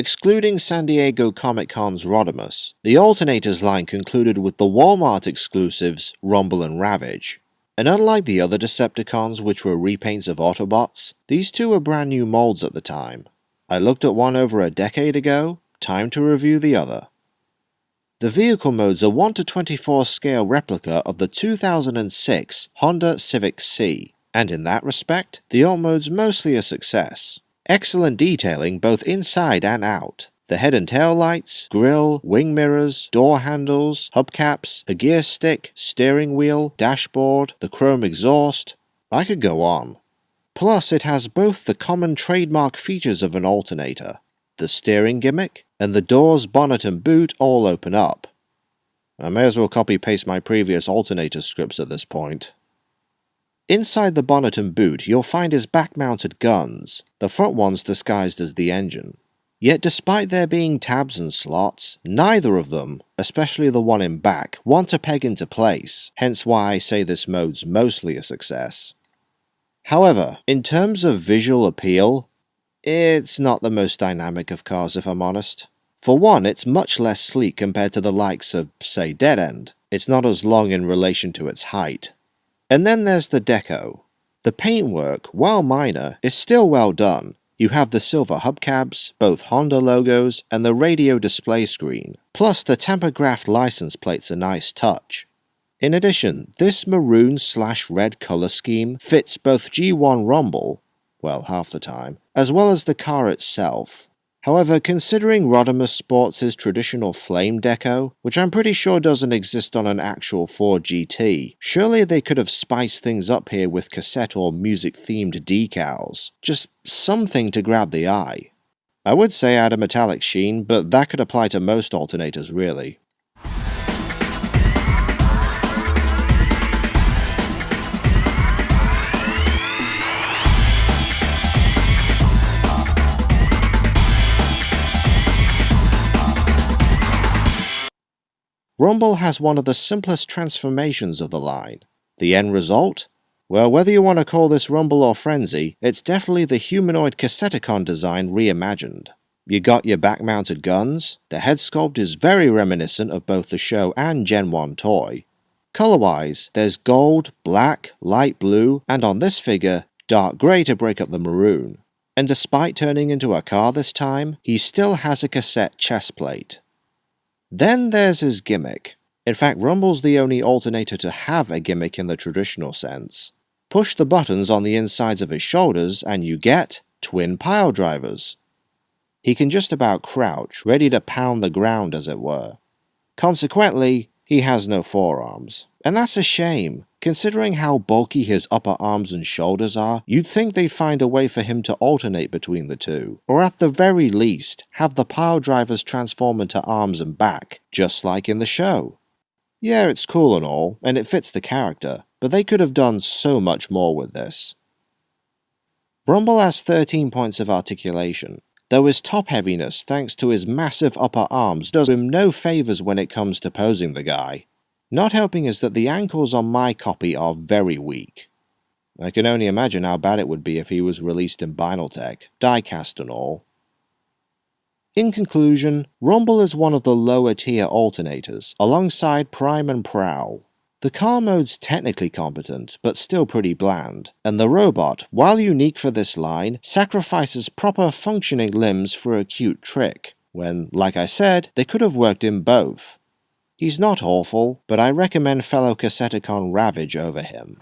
Excluding San Diego Comic-Con's Rodimus, the Alternators line concluded with the Walmart exclusives Rumble and Ravage. And unlike the other Decepticons, which were repaints of Autobots, these two were brand new molds at the time. I looked at one over a decade ago, time to review the other. The vehicle mode's a 1:24 scale replica of the 2006 Honda Civic C, and in that respect, the alt mode's mostly a success. Excellent detailing both inside and out. The head and tail lights, grille, wing mirrors, door handles, hubcaps, a gear stick, steering wheel, dashboard, the chrome exhaust. I could go on. Plus, it has both the common trademark features of an alternator, the steering gimmick, and the doors, bonnet and boot all open up. I may as well copy-paste my previous alternator scripts at this point. Inside the bonnet and boot, you'll find his back-mounted guns, the front ones disguised as the engine. Yet despite there being tabs and slots, neither of them, especially the one in back, want to peg into place, hence why I say this mode's mostly a success. However, in terms of visual appeal, it's not the most dynamic of cars if I'm honest. For one, it's much less sleek compared to the likes of, say, Dead End. It's not as long in relation to its height. And then there's the deco. The paintwork, while minor, is still well done. You have the silver hubcaps, both Honda logos, and the radio display screen. Plus, the tamper-graphed license plate's a nice touch. In addition, this maroon/red color scheme fits both G1 Rumble, well, half the time, as well as the car itself. However, considering Rodimus sports his traditional flame deco, which I'm pretty sure doesn't exist on an actual Ford GT, surely they could have spiced things up here with cassette or music-themed decals. Just something to grab the eye. I would say add a metallic sheen, but that could apply to most alternators really. Rumble has one of the simplest transformations of the line. The end result? Well, whether you want to call this Rumble or Frenzy, it's definitely the humanoid Cassetticon design reimagined. You got your back-mounted guns, the head sculpt is very reminiscent of both the show and Gen 1 toy. Color-wise, there's gold, black, light blue, and on this figure, dark grey to break up the maroon. And despite turning into a car this time, he still has a cassette chest plate. Then there's his gimmick. In fact, Rumble's the only alternator to have a gimmick in the traditional sense. Push the buttons on the insides of his shoulders and you get twin pile drivers. He can just about crouch, ready to pound the ground as it were. Consequently, he has no forearms. And that's a shame. Considering how bulky his upper arms and shoulders are, you'd think they'd find a way for him to alternate between the two, or at the very least, have the pile drivers transform into arms and back, just like in the show. Yeah, it's cool and all, and it fits the character, but they could have done so much more with this. Rumble has 13 points of articulation, though his top heaviness thanks to his massive upper arms does him no favors when it comes to posing the guy. Not helping is that the ankles on my copy are very weak. I can only imagine how bad it would be if he was released in Binaltech, die-cast and all. In conclusion, Rumble is one of the lower tier alternators, alongside Prime and Prowl. The car mode's technically competent, but still pretty bland, and the robot, while unique for this line, sacrifices proper functioning limbs for a cute trick, when, like I said, they could have worked in both. He's not awful, but I recommend fellow Cassetticon Ravage over him.